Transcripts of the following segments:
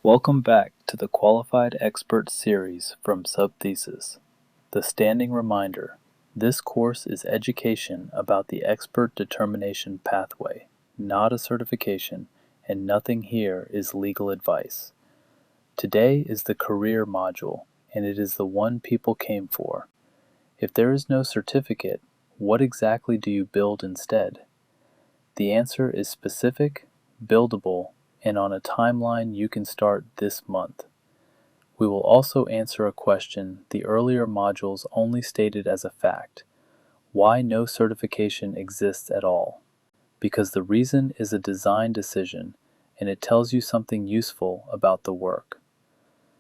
Welcome back to the Qualified Expert series from Subthesis. The standing reminder: this course is education about the expert determination pathway, not a certification, and nothing here is legal advice. Today is the career module, and it is the one people came for. If there is no certificate, what exactly do you build instead? The answer is specific, buildable, and on a timeline you can start this month. We will also answer a question the earlier modules only stated as a fact: why no certification exists at all. Because the reason is a design decision, and it tells you something useful about the work.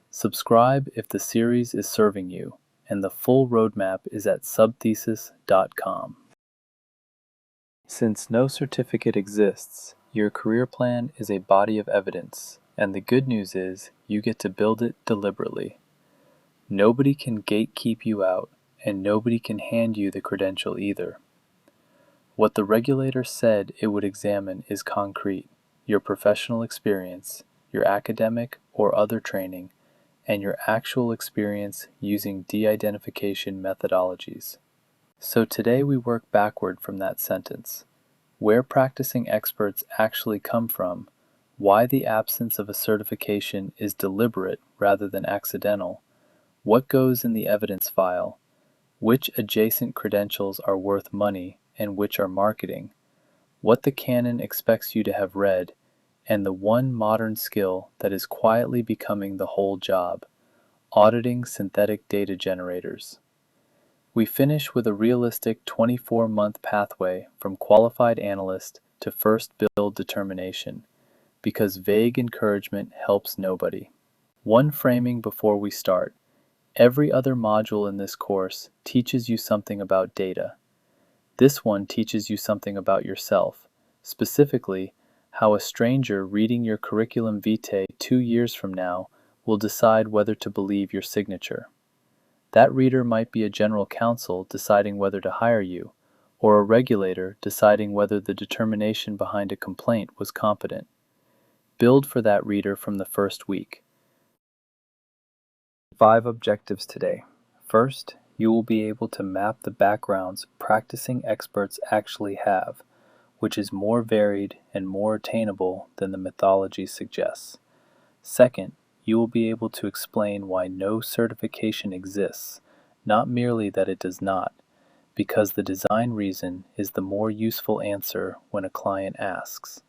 Subscribe if the series is serving you, and the full roadmap is at subthesis.com. Since no certificate exists, your career plan is a body of evidence, and the good news is you get to build it deliberately. Nobody can gatekeep you out, and nobody can hand you the credential either. What the regulator said it would examine is concrete: your professional experience, your academic or other training, and your actual experience using de-identification methodologies. So today we work backward from that sentence: where practicing experts actually come from, why the absence of a certification is deliberate rather than accidental, what goes in the evidence file, which adjacent credentials are worth money and which are marketing, what the canon expects you to have read, and the one modern skill that is quietly becoming the whole job: auditing synthetic data generators. We finish with a realistic 24-month pathway from qualified analyst to first bill determination, because vague encouragement helps nobody. One framing before we start: every other module in this course teaches you something about data. This one teaches you something about yourself, specifically how a stranger reading your curriculum vitae 2 years from now will decide whether to believe your signature. That reader might be a general counsel deciding whether to hire you, or a regulator deciding whether the determination behind a complaint was competent. Build for that reader from the first week. 5 objectives today. First, you will be able to map the backgrounds practicing experts actually have, which is more varied and more attainable than the mythology suggests. Second, you will be able to explain why no certification exists, not merely that it does not, because the design reason is the more useful answer when a client asks.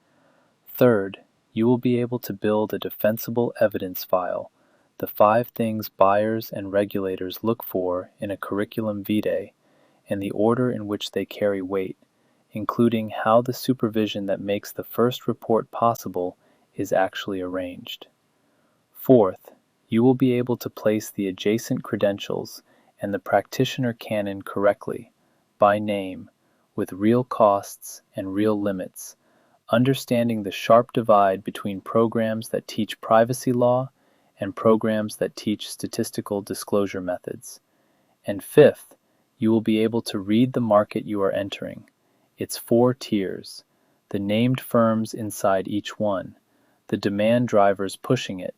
Third, you will be able to build a defensible evidence file, the 5 things buyers and regulators look for in a curriculum vitae, and the order in which they carry weight, including how the supervision that makes the first report possible is actually arranged. Fourth, you will be able to place the adjacent credentials and the practitioner canon correctly, by name, with real costs and real limits, understanding the sharp divide between programs that teach privacy law and programs that teach statistical disclosure methods. And fifth, you will be able to read the market you are entering, its 4 tiers, the named firms inside each one, the demand drivers pushing it,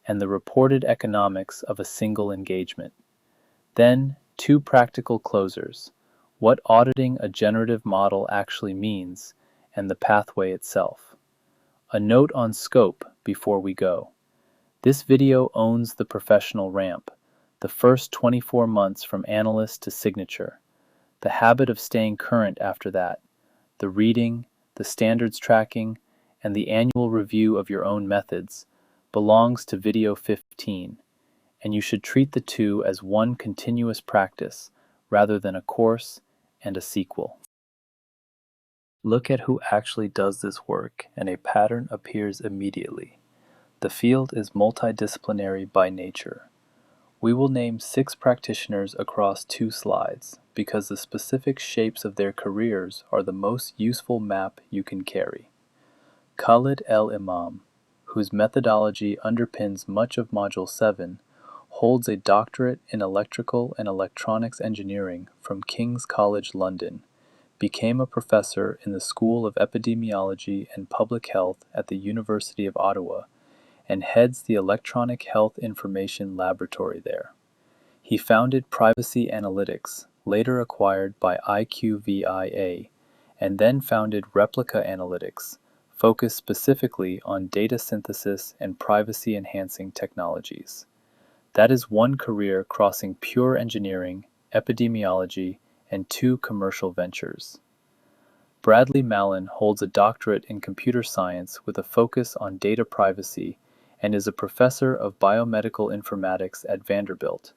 and the reported economics of a single engagement. Then, 2 practical closers: what auditing a generative model actually means, and the pathway itself. A note on scope before we go: this video owns the professional ramp, the first 24 months from analyst to signature, the habit of staying current after that, the reading, the standards tracking, and the annual review of your own methods belongs to video 15, and you should treat the 2 as one continuous practice rather than a course and a sequel. Look at who actually does this work, and a pattern appears immediately. The field is multidisciplinary by nature. We will name 6 practitioners across 2 slides, because the specific shapes of their careers are the most useful map you can carry. Khalid El-Imam, whose methodology underpins much of Module 7, holds a doctorate in electrical and electronics engineering from King's College London, became a professor in the School of Epidemiology and Public Health at the University of Ottawa, and heads the Electronic Health Information Laboratory there. He founded Privacy Analytics, later acquired by IQVIA, and then founded Replica Analytics, focused specifically on data synthesis and privacy-enhancing technologies. That is one career crossing pure engineering, epidemiology, and 2 commercial ventures. Bradley Mallon holds a doctorate in computer science with a focus on data privacy and is a professor of biomedical informatics at Vanderbilt,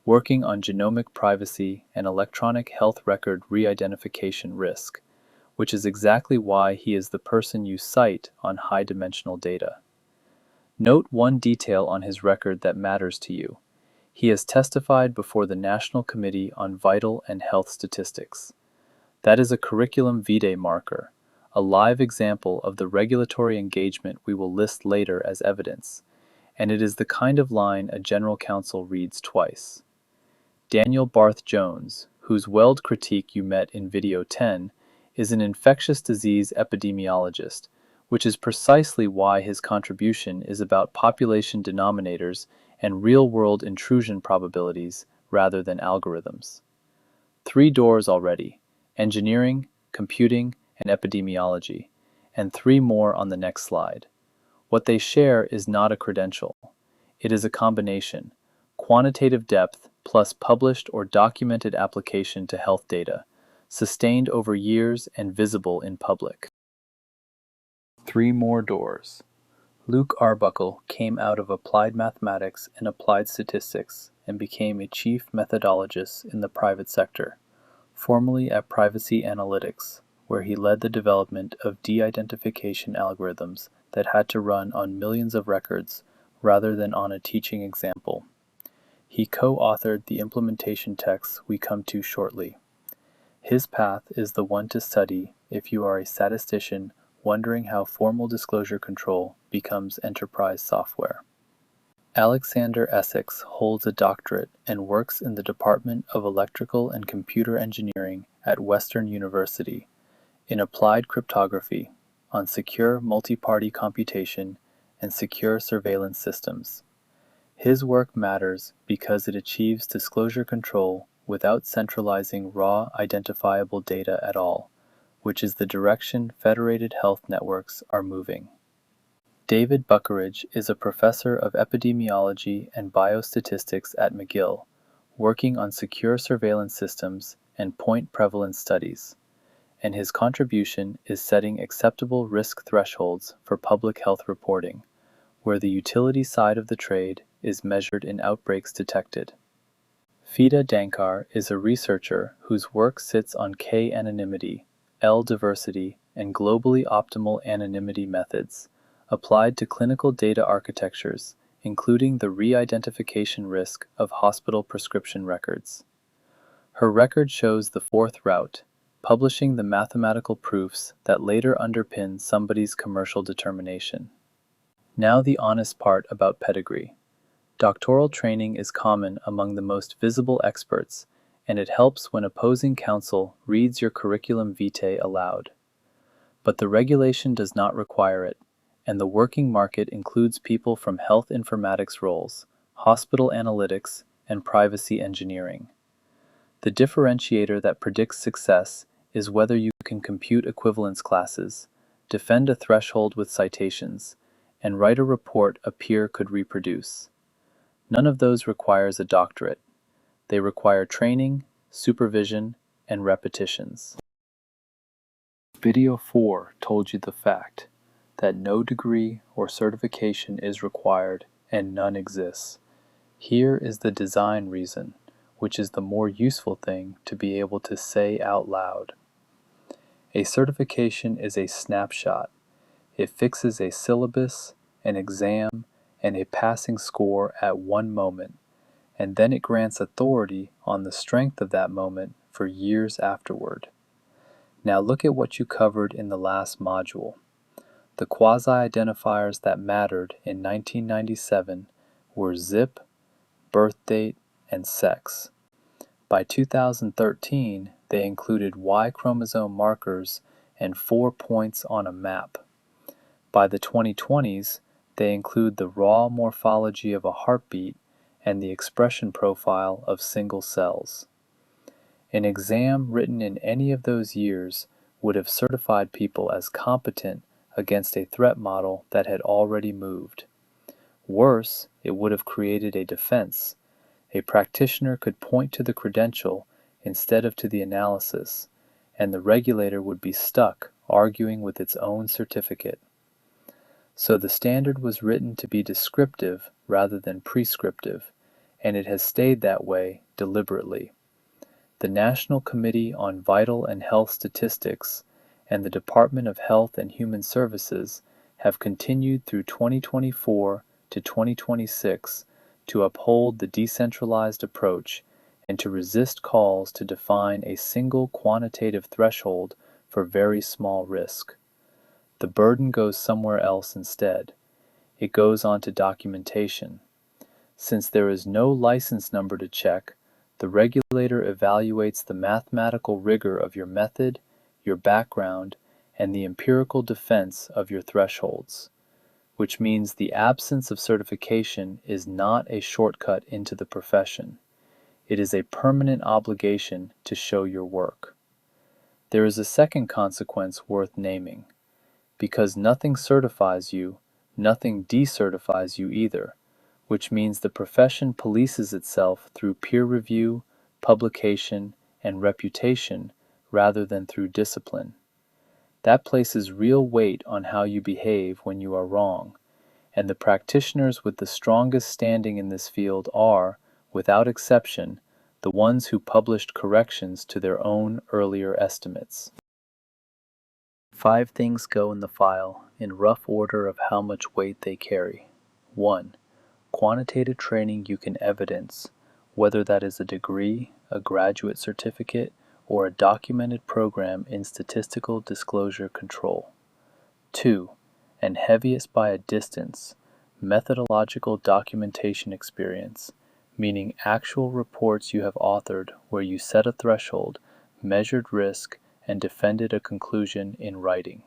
working on genomic privacy and electronic health record re-identification risk, which is exactly why he is the person you cite on high-dimensional data. Note one detail on his record that matters to you. He has testified before the National Committee on Vital and Health Statistics. That is a curriculum vitae marker, a live example of the regulatory engagement we will list later as evidence, and it is the kind of line a general counsel reads twice. Daniel Barth Jones, whose Weld critique you met in video 10, is an infectious disease epidemiologist, which is precisely why his contribution is about population denominators and real-world intrusion probabilities rather than algorithms. 3 doors already: engineering, computing, and epidemiology, and 3 more on the next slide. What they share is not a credential. It is a combination: quantitative depth plus published or documented application to health data, sustained over years and visible in public. 3 more doors. Luke Arbuckle came out of applied mathematics and applied statistics and became a chief methodologist in the private sector, formerly at Privacy Analytics, where he led the development of de-identification algorithms that had to run on millions of records rather than on a teaching example. He co-authored the implementation text we come to shortly. His path is the one to study if you are a statistician wondering how formal disclosure control becomes enterprise software. Alexander Essex holds a doctorate and works in the Department of Electrical and Computer Engineering at Western University in applied cryptography on secure multi-party computation and secure surveillance systems. His work matters because it achieves disclosure control without centralizing raw identifiable data at all, which is the direction federated health networks are moving. David Buckeridge is a professor of epidemiology and biostatistics at McGill, working on secure surveillance systems and point prevalence studies, and his contribution is setting acceptable risk thresholds for public health reporting, where the utility side of the trade is measured in outbreaks detected. Fida Dankar is a researcher whose work sits on K-anonymity, L-diversity, and globally optimal anonymity methods, applied to clinical data architectures, including the re-identification risk of hospital prescription records. Her record shows the 4th route, publishing the mathematical proofs that later underpin somebody's commercial determination. Now the honest part about pedigree. Doctoral training is common among the most visible experts, and it helps when opposing counsel reads your curriculum vitae aloud. But the regulation does not require it, and the working market includes people from health informatics roles, hospital analytics, and privacy engineering. The differentiator that predicts success is whether you can compute equivalence classes, defend a threshold with citations, and write a report a peer could reproduce. None of those requires a doctorate. They require training, supervision, and repetitions. Video 4 told you the fact that no degree or certification is required and none exists. Here is the design reason, which is the more useful thing to be able to say out loud. A certification is a snapshot. It fixes a syllabus, an exam, and a passing score at one moment, and then it grants authority on the strength of that moment for years afterward. Now look at what you covered in the last module. The quasi-identifiers that mattered in 1997 were zip, birth date, and sex. By 2013, they included Y chromosome markers and 4 points on a map. By the 2020s, they include the raw morphology of a heartbeat and the expression profile of single cells. An exam written in any of those years would have certified people as competent against a threat model that had already moved. Worse, it would have created a defense. A practitioner could point to the credential instead of to the analysis, and the regulator would be stuck arguing with its own certificate. So the standard was written to be descriptive rather than prescriptive, and it has stayed that way deliberately. The National Committee on Vital and Health Statistics and the Department of Health and Human Services have continued through 2024 to 2026 to uphold the decentralized approach and to resist calls to define a single quantitative threshold for very small risk. The burden goes somewhere else instead. It goes on to documentation. Since there is no license number to check, the regulator evaluates the mathematical rigor of your method, your background, and the empirical defense of your thresholds, which means the absence of certification is not a shortcut into the profession. It is a permanent obligation to show your work. There is a second consequence worth naming. Because nothing certifies you, nothing decertifies you either, which means the profession polices itself through peer review, publication, and reputation rather than through discipline. That places real weight on how you behave when you are wrong, and the practitioners with the strongest standing in this field are, without exception, the ones who published corrections to their own earlier estimates. 5 things go in the file, in rough order of how much weight they carry. 1. Quantitative training you can evidence, whether that is a degree, a graduate certificate, or a documented program in statistical disclosure control. 2. And heaviest by a distance, methodological documentation experience, meaning actual reports you have authored where you set a threshold, measured risk, and defended a conclusion in writing.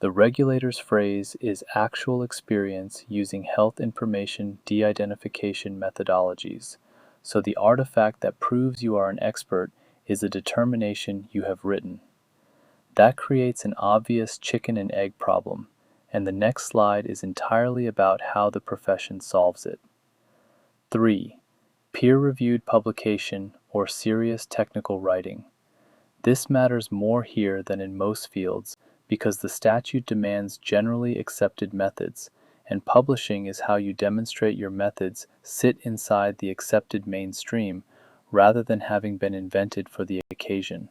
The regulator's phrase is actual experience using health information de-identification methodologies, so the artifact that proves you are an expert is a determination you have written. That creates an obvious chicken and egg problem, and the next slide is entirely about how the profession solves it. 3. Peer-reviewed publication or serious technical writing. This matters more here than in most fields because the statute demands generally accepted methods, and publishing is how you demonstrate your methods sit inside the accepted mainstream rather than having been invented for the occasion.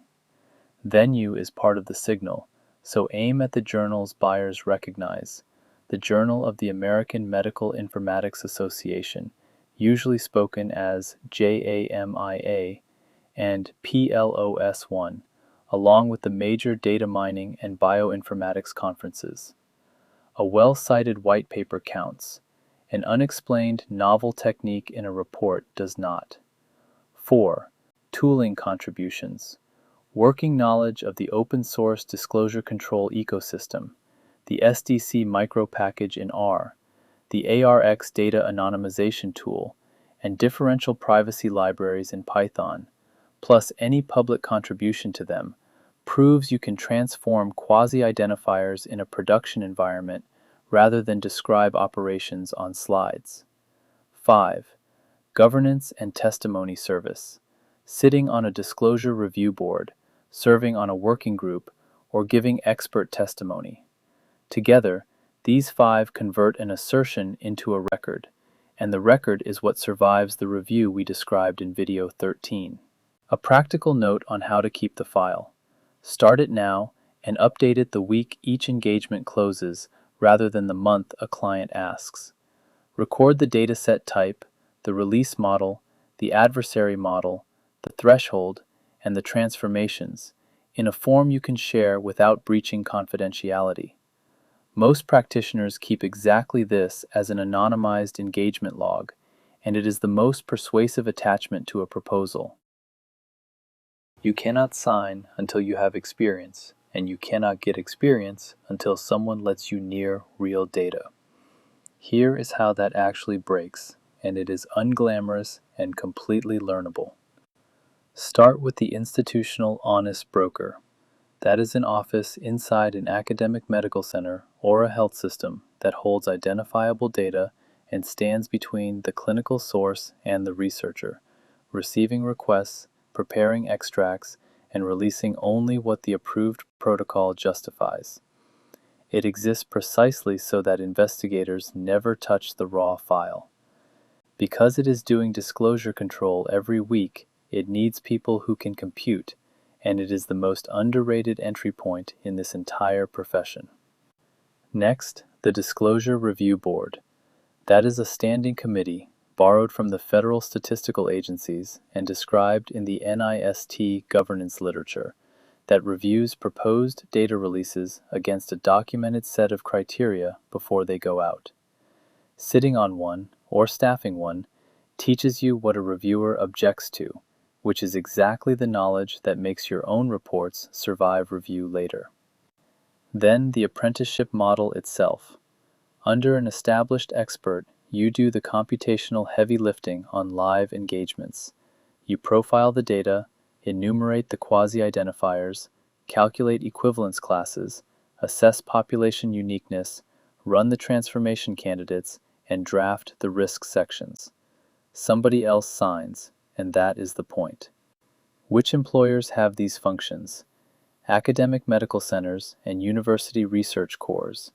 Venue is part of the signal, so aim at the journals buyers recognize. The Journal of the American Medical Informatics Association, usually spoken as JAMIA, and PLOS1, along with the major data mining and bioinformatics conferences. A well-cited white paper counts. An unexplained novel technique in a report does not. 4. Tooling contributions. Working knowledge of the open source disclosure control ecosystem, the SDC micro package in R, the ARX data anonymization tool, and differential privacy libraries in Python, plus any public contribution to them, proves you can transform quasi-identifiers in a production environment rather than describe operations on slides. 5. Governance and testimony service. Sitting on a disclosure review board, serving on a working group, or giving expert testimony. Together, these 5 convert an assertion into a record, and the record is what survives the review we described in video 13. A practical note on how to keep the file. Start it now and update it the week each engagement closes rather than the month a client asks. Record the dataset type, the release model, the adversary model, the threshold, and the transformations in a form you can share without breaching confidentiality. Most practitioners keep exactly this as an anonymized engagement log, and it is the most persuasive attachment to a proposal. You cannot sign until you have experience, and you cannot get experience until someone lets you near real data. Here is how that actually breaks, and it is unglamorous and completely learnable. Start with the institutional honest broker. That is an office inside an academic medical center or a health system that holds identifiable data and stands between the clinical source and the researcher, receiving requests, preparing extracts, and releasing only what the approved protocol justifies. It exists precisely so that investigators never touch the raw file. Because it is doing disclosure control every week, it needs people who can compute, and it is the most underrated entry point in this entire profession. Next, the Disclosure Review Board. That is a standing committee borrowed from the federal statistical agencies and described in the NIST governance literature that reviews proposed data releases against a documented set of criteria before they go out. Sitting on one, or staffing one, teaches you what a reviewer objects to, which is exactly the knowledge that makes your own reports survive review later. Then the apprenticeship model itself. Under an established expert, you do the computational heavy lifting on live engagements. You profile the data, enumerate the quasi-identifiers, calculate equivalence classes, assess population uniqueness, run the transformation candidates, and draft the risk sections. Somebody else signs, and that is the point. Which employers have these functions? Academic medical centers and university research cores,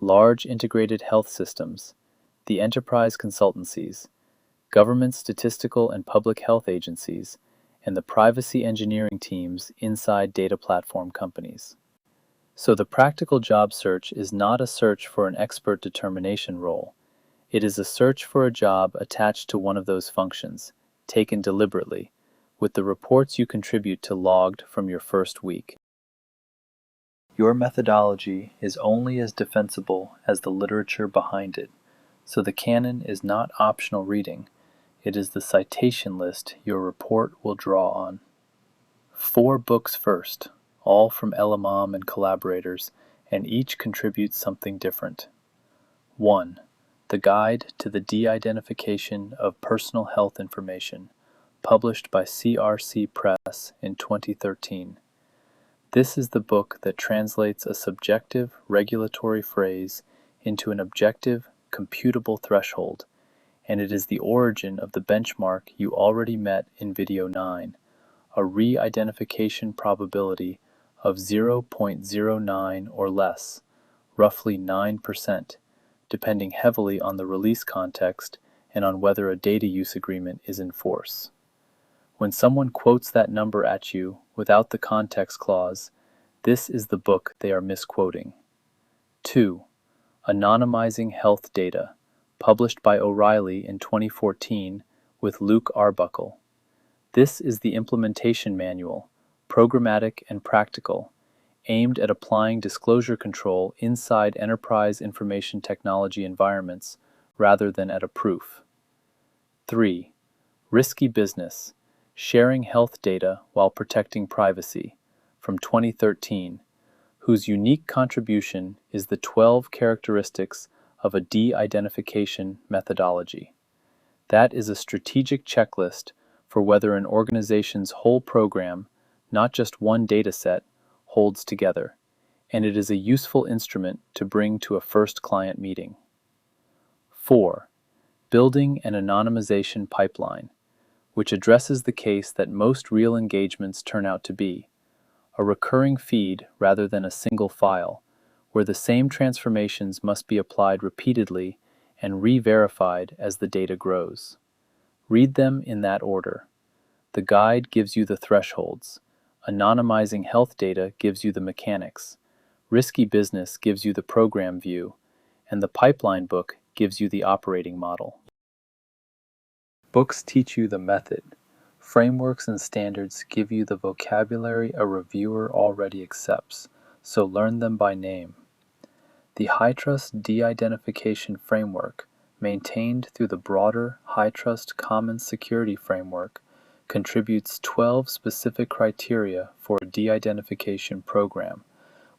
large integrated health systems, the enterprise consultancies, government statistical and public health agencies, and the privacy engineering teams inside data platform companies. So the practical job search is not a search for an expert determination role. It is a search for a job attached to one of those functions, taken deliberately, with the reports you contribute to logged from your first week. Your methodology is only as defensible as the literature behind it, so the canon is not optional reading. It is the citation list your report will draw on. 4 books first, all from Elamam and collaborators, and each contributes something different. 1. The Guide to the De-identification of Personal Health Information, published by CRC Press in 2013. This is the book that translates a subjective regulatory phrase into an objective, computable threshold, and it is the origin of the benchmark you already met in Video 9, a re-identification probability of 0.09 or less, roughly 9%, depending heavily on the release context and on whether a data use agreement is in force. When someone quotes that number at you without the context clause, this is the book they are misquoting. 2. Anonymizing Health Data, published by O'Reilly in 2014 with Luke Arbuckle. This is the implementation manual, programmatic and practical, aimed at applying disclosure control inside enterprise information technology environments rather than at a proof. 3. Risky Business, Sharing Health Data While Protecting Privacy, from 2013, whose unique contribution is the 12 characteristics of a de-identification methodology. That is a strategic checklist for whether an organization's whole program, not just one data set, holds together, and it is a useful instrument to bring to a first client meeting. 4. Building an anonymization pipeline, which addresses the case that most real engagements turn out to be, a recurring feed rather than a single file, where the same transformations must be applied repeatedly and re-verified as the data grows. Read them in that order. The guide gives you the thresholds. Anonymizing health data gives you the mechanics. Risky Business gives you the program view, and the pipeline book gives you the operating model. Books teach you the method. Frameworks and standards give you the vocabulary a reviewer already accepts, so learn them by name. The HITRUST De-identification Framework, maintained through the broader HITRUST Common Security Framework, contributes 12 specific criteria for a de-identification program,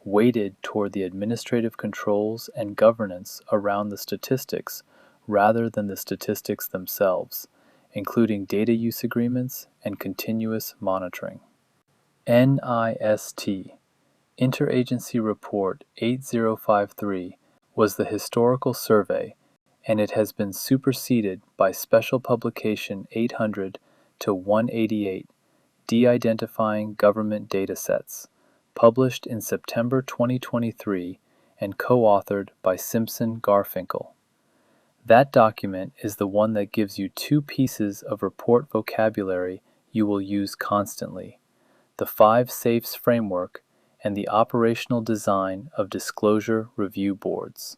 weighted toward the administrative controls and governance around the statistics rather than the statistics themselves, including data use agreements and continuous monitoring. NIST, Interagency Report 8053, was the historical survey, and it has been superseded by Special Publication 800 to 188, De-identifying Government Datasets, published in September 2023 and co-authored by Simpson Garfinkel. That document is the one that gives you two pieces of report vocabulary you will use constantly: the 5 Safes framework and the operational design of disclosure review boards.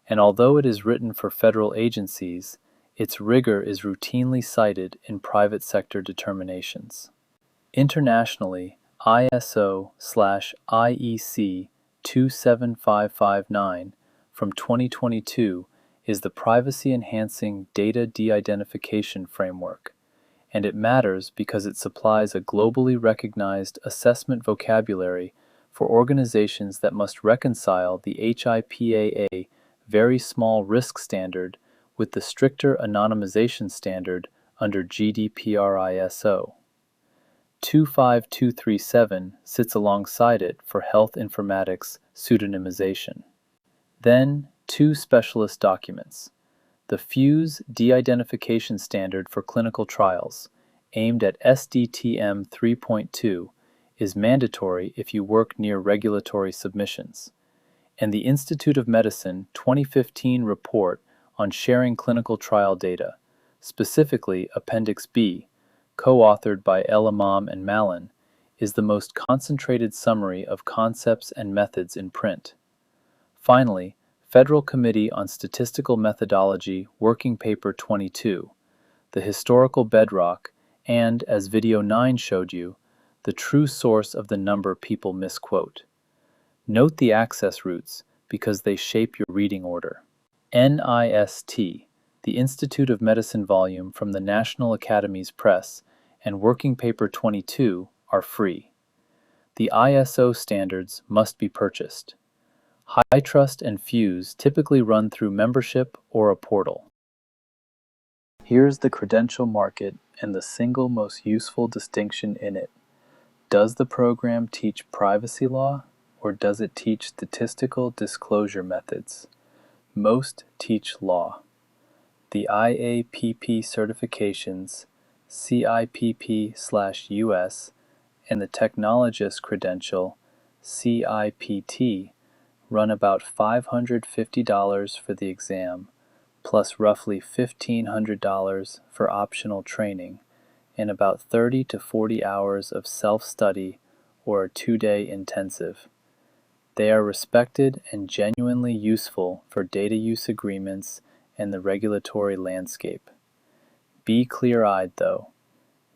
And although it is written for federal agencies, its rigor is routinely cited in private sector determinations. Internationally, ISO/IEC 27559 from 2022 is the privacy-enhancing data de-identification framework, and it matters because it supplies a globally recognized assessment vocabulary for organizations that must reconcile the HIPAA very small risk standard with the stricter anonymization standard under GDPR ISO. 25237 sits alongside it for health informatics pseudonymization. Then, 2 specialist documents. The FUSE De-identification Standard for Clinical Trials, aimed at SDTM 3.2, is mandatory if you work near regulatory submissions, and the Institute of Medicine 2015 report on sharing clinical trial data, specifically Appendix B, co-authored by El Imam and Malin, is the most concentrated summary of concepts and methods in print. Finally, Federal Committee on Statistical Methodology Working Paper 22, the historical bedrock, and, as Video 9 showed you, the true source of the number people misquote. Note the access routes because they shape your reading order. NIST, the Institute of Medicine volume from the National Academies Press, and Working Paper 22 are free. The ISO standards must be purchased. HITRUST and FUSE typically run through membership or a portal. Here's the credential market and the single most useful distinction in it. Does the program teach privacy law, or does it teach statistical disclosure methods? Most teach law. The IAPP certifications, CIPP/US, and the technologist credential, CIPT, run about $550 for the exam, plus roughly $1,500 for optional training, and about 30 to 40 hours of self-study or a 2-day intensive. They are respected and genuinely useful for data use agreements and the regulatory landscape. Be clear-eyed, though.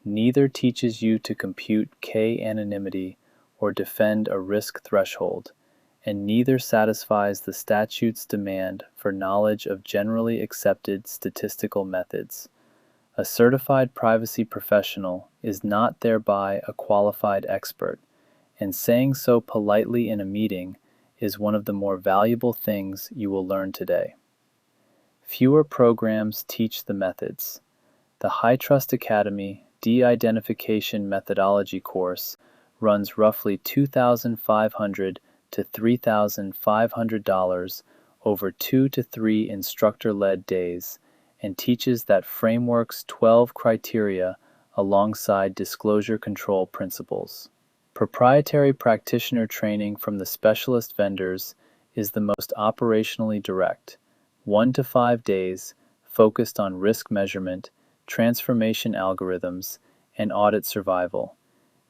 Neither teaches you to compute K-anonymity or defend a risk threshold, and neither satisfies the statute's demand for knowledge of generally accepted statistical methods. A certified privacy professional is not thereby a qualified expert, and saying so politely in a meeting is one of the more valuable things you will learn today. Fewer programs teach the methods. The HITRUST Academy De-identification Methodology course runs roughly $2,500 to $3,500 over 2 to 3 instructor-led days and teaches that framework's 12 criteria alongside disclosure control principles. Proprietary practitioner training from the specialist vendors is the most operationally direct, 1 to 5 days, focused on risk measurement, transformation algorithms, and audit survival,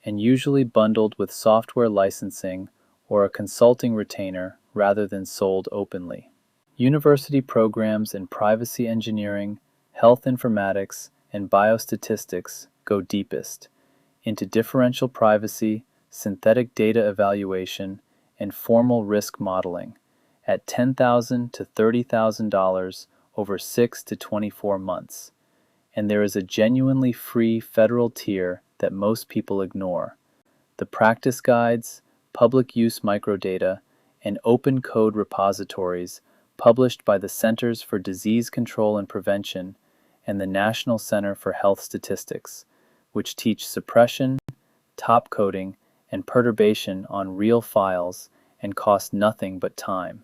and usually bundled with software licensing or a consulting retainer rather than sold openly. University programs in privacy engineering, health informatics, and biostatistics go deepest into differential privacy, synthetic data evaluation, and formal risk modeling at $10,000 to $30,000 over 6 to 24 months. And there is a genuinely free federal tier that most people ignore: the practice guides, public use microdata, and open code repositories published by the Centers for Disease Control and Prevention and the National Center for Health Statistics, which teach suppression, top coding, and perturbation on real files and cost nothing but time.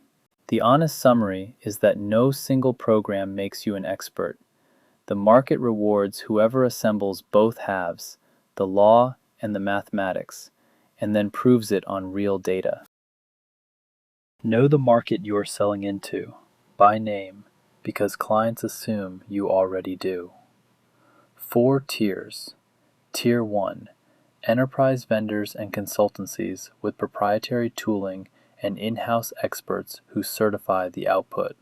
The honest summary is that no single program makes you an expert. The market rewards whoever assembles both halves, the law and the mathematics, and then proves it on real data. Know the market you are selling into, by name, because clients assume you already do. 4 tiers. Tier 1. Enterprise vendors and consultancies with proprietary tooling and in-house experts who certify the output.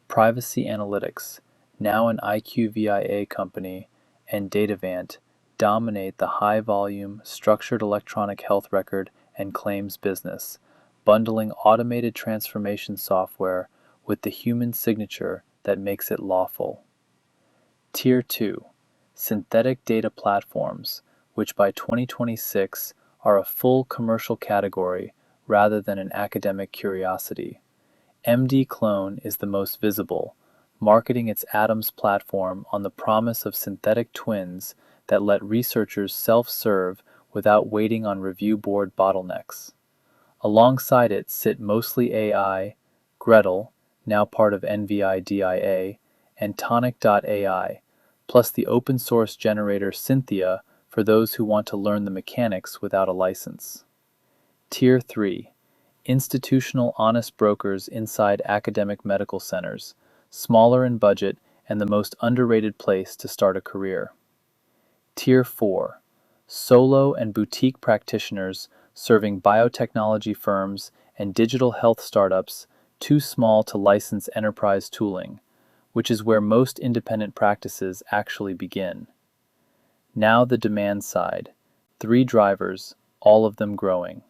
Privacy Analytics, now an IQVIA company, and Datavant dominate the high-volume, structured electronic health record and claims business, bundling automated transformation software with the human signature that makes it lawful. Tier 2. Synthetic data platforms, which by 2026 are a full commercial category rather than an academic curiosity. MD Clone is the most visible, marketing its Atoms platform on the promise of synthetic twins that let researchers self-serve without waiting on review board bottlenecks. Alongside it sit Mostly AI, Gretel, now part of NVIDIA, and Tonic.ai, plus the open source generator Cynthia for those who want to learn the mechanics without a license. Tier 3. Institutional honest brokers inside academic medical centers, smaller in budget and the most underrated place to start a career. Tier 4. Solo and boutique practitioners serving biotechnology firms and digital health startups too small to license enterprise tooling, which is where most independent practices actually begin. Now the demand side. 3 drivers, all of them growing.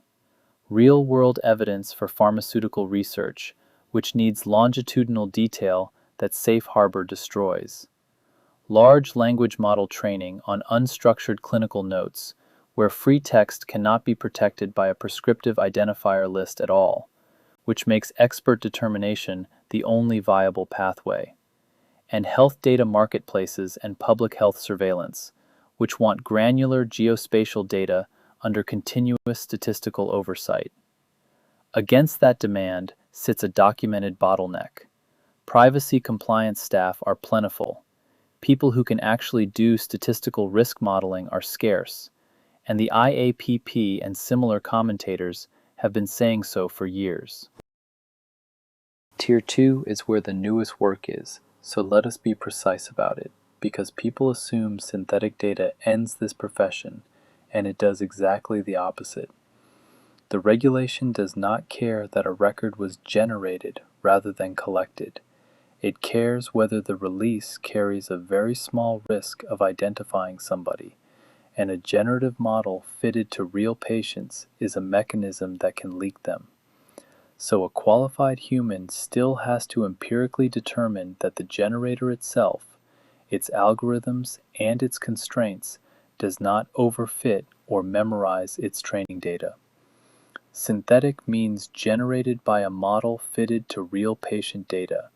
Real-world evidence for pharmaceutical research, which needs longitudinal detail that Safe Harbor destroys. Large language model training on unstructured clinical notes, where free text cannot be protected by a prescriptive identifier list at all, which makes expert determination the only viable pathway. And health data marketplaces and public health surveillance, which want granular geospatial data under continuous statistical oversight. Against that demand sits a documented bottleneck. Privacy compliance staff are plentiful. People who can actually do statistical risk modeling are scarce, and the IAPP and similar commentators have been saying so for years. Tier 2 is where the newest work is, so let us be precise about it, because people assume synthetic data ends this profession, and it does exactly the opposite. The regulation does not care that a record was generated rather than collected. It cares whether the release carries a very small risk of identifying somebody, and a generative model fitted to real patients is a mechanism that can leak them. So a qualified human still has to empirically determine that the generator itself, its algorithms, and its constraints does not overfit or memorize its training data. Synthetic means generated by a model fitted to real patient data.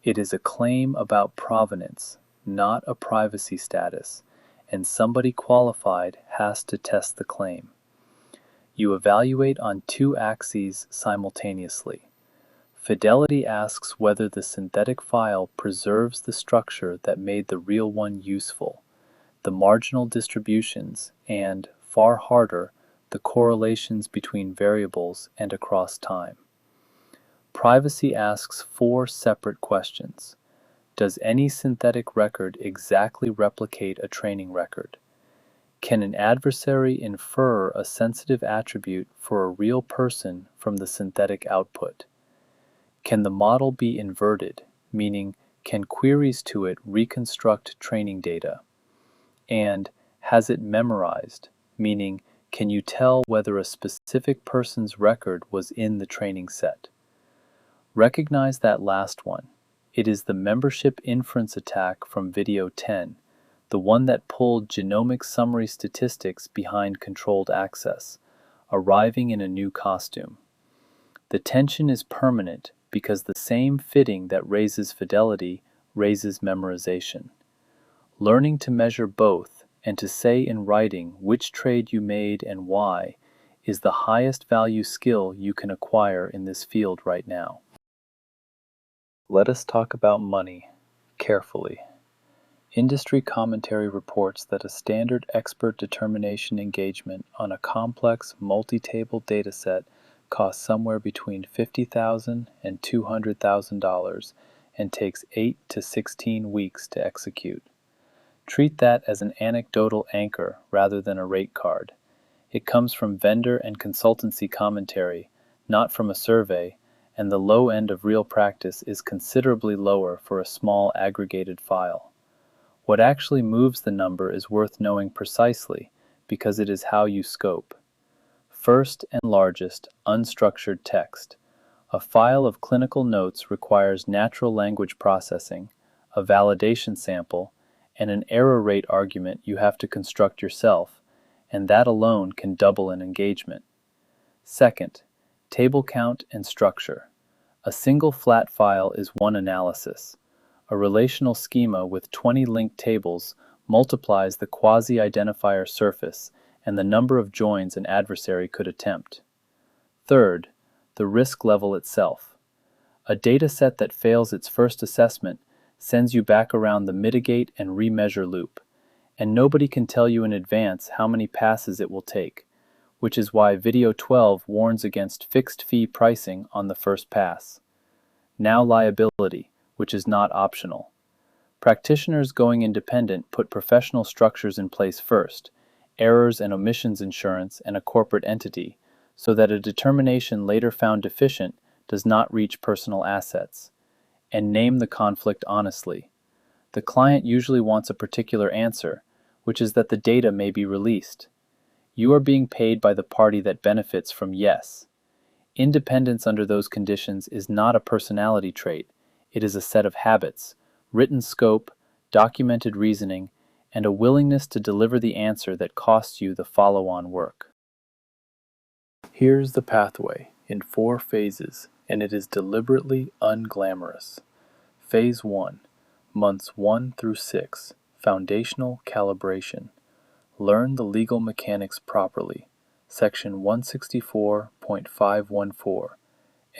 It is a claim about provenance, not a privacy status, and somebody qualified has to test the claim. You evaluate on 2 axes simultaneously. Fidelity asks whether the synthetic file preserves the structure that made the real one useful, the marginal distributions, and, far harder, the correlations between variables and across time. Privacy asks 4 separate questions. Does any synthetic record exactly replicate a training record? Can an adversary infer a sensitive attribute for a real person from the synthetic output? Can the model be inverted, meaning can queries to it reconstruct training data? And has it memorized, meaning can you tell whether a specific person's record was in the training set? Recognize that last one. It is the membership inference attack from video 10, the one that pulled genomic summary statistics behind controlled access, arriving in a new costume. The tension is permanent because the same fitting that raises fidelity raises memorization. Learning to measure both and to say in writing which trade you made and why is the highest value skill you can acquire in this field right now. Let us talk about money carefully. Industry commentary reports that a standard expert determination engagement on a complex multi-table dataset costs somewhere between $50,000 and $200,000 and takes 8 to 16 weeks to execute. Treat that as an anecdotal anchor rather than a rate card. It comes from vendor and consultancy commentary, not from a survey, and the low end of real practice is considerably lower for a small aggregated file. What actually moves the number is worth knowing precisely because it is how you scope. First and largest, unstructured text. A file of clinical notes requires natural language processing, a validation sample, and an error rate argument you have to construct yourself, and that alone can double an engagement. Second, table count and structure. A single flat file is one analysis. A relational schema with 20 linked tables multiplies the quasi-identifier surface and the number of joins an adversary could attempt. Third, the risk level itself. A dataset that fails its first assessment sends you back around the mitigate and remeasure loop, and nobody can tell you in advance how many passes it will take, which is why Video 12 warns against fixed fee pricing on the first pass. Now liability, which is not optional. Practitioners going independent put professional structures in place first, errors and omissions insurance and a corporate entity, so that a determination later found deficient does not reach personal assets. And name the conflict honestly. The client usually wants a particular answer, which is that the data may be released. You are being paid by the party that benefits from yes. Independence under those conditions is not a personality trait. It is a set of habits, written scope, documented reasoning, and a willingness to deliver the answer that costs you the follow-on work. Here's the pathway in 4 phases, and it is deliberately unglamorous. Phase 1, months 1 through 6, foundational calibration. Learn the legal mechanics properly. Section 164.514,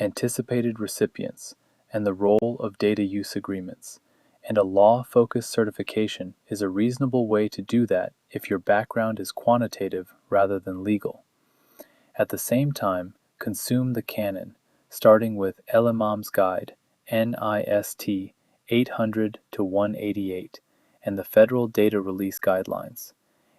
anticipated recipients, and the role of data use agreements, and a law-focused certification is a reasonable way to do that if your background is quantitative rather than legal. At the same time, consume the canon, starting with El Imam's Guide, NIST 800 to 188, and the Federal Data Release Guidelines,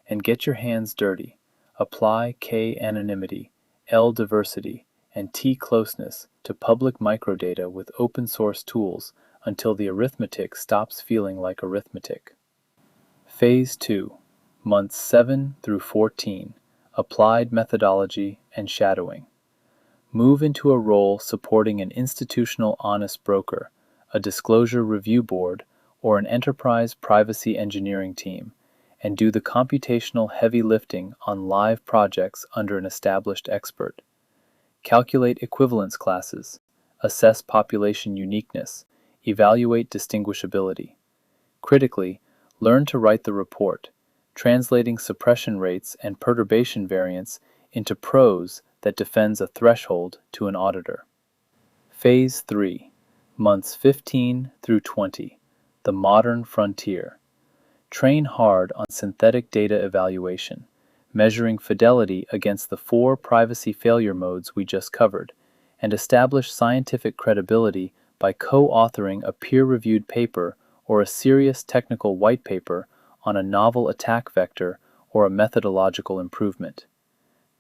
and get your hands dirty. Apply K anonymity, L diversity, and T closeness to public microdata with open source tools until the arithmetic stops feeling like arithmetic. Phase 2, months 7 through 14, applied methodology and shadowing. Move into a role supporting an institutional honest broker, a disclosure review board, or an enterprise privacy engineering team, and do the computational heavy lifting on live projects under an established expert. Calculate equivalence classes, assess population uniqueness, evaluate distinguishability. Critically, learn to write the report, translating suppression rates and perturbation variance into prose that defends a threshold to an auditor. Phase 3, months 15 through 20, the modern frontier. Train hard on synthetic data evaluation, measuring fidelity against the 4 privacy failure modes we just covered, and establish scientific credibility by co-authoring a peer-reviewed paper or a serious technical white paper on a novel attack vector or a methodological improvement.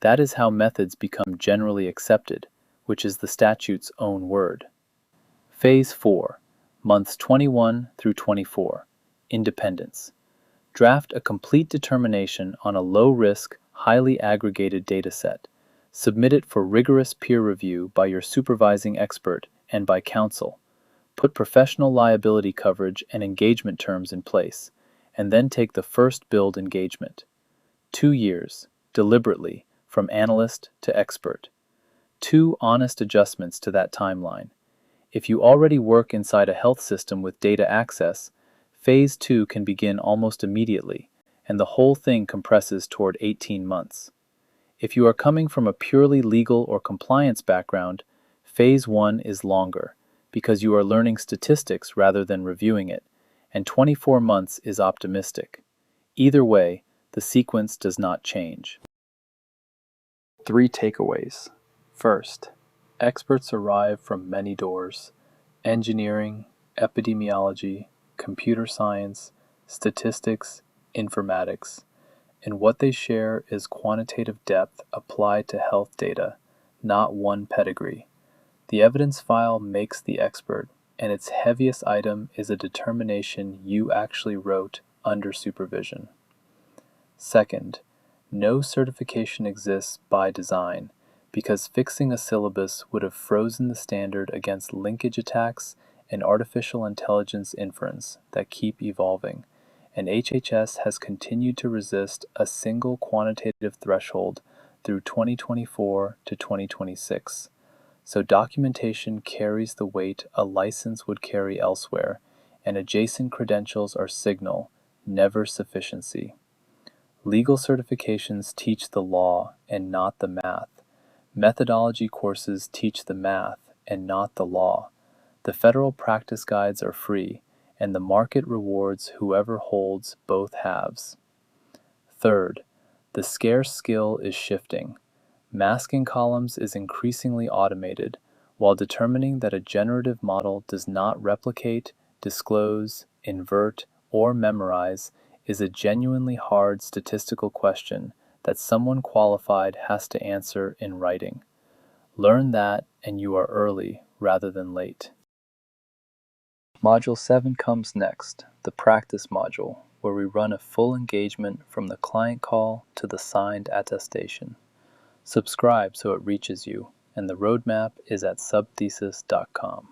That is how methods become generally accepted, which is the statute's own word. Phase 4, months 21 through 24, independence. Draft a complete determination on a low-risk, highly aggregated dataset. Submit it for rigorous peer review by your supervising expert and by counsel. Put professional liability coverage and engagement terms in place, and then take the first build engagement. 2 years, deliberately, from analyst to expert. 2 honest adjustments to that timeline. If you already work inside a health system with data access, Phase 2 can begin almost immediately, and the whole thing compresses toward 18 months. If you are coming from a purely legal or compliance background, Phase 1 is longer, because you are learning statistics rather than reviewing it, and 24 months is optimistic. Either way, the sequence does not change. 3 takeaways. First, experts arrive from many doors: engineering, epidemiology, computer science, statistics, informatics, and what they share is quantitative depth applied to health data, not one pedigree. The evidence file makes the expert, and its heaviest item is a determination you actually wrote under supervision. Second, no certification exists by design, because fixing a syllabus would have frozen the standard against linkage attacks and artificial intelligence inference that keep evolving, and HHS has continued to resist a single quantitative threshold through 2024 to 2026. So documentation carries the weight a license would carry elsewhere, and adjacent credentials are signal, never sufficiency. Legal certifications teach the law and not the math. Methodology courses teach the math and not the law. The federal practice guides are free, and the market rewards whoever holds both halves. Third, the scarce skill is shifting. Masking columns is increasingly automated, while determining that a generative model does not replicate, disclose, invert, or memorize is a genuinely hard statistical question that someone qualified has to answer in writing. Learn that, and you are early rather than late. Module 7 comes next, the practice module, where we run a full engagement from the client call to the signed attestation. Subscribe so it reaches you, and the roadmap is at subthesis.com.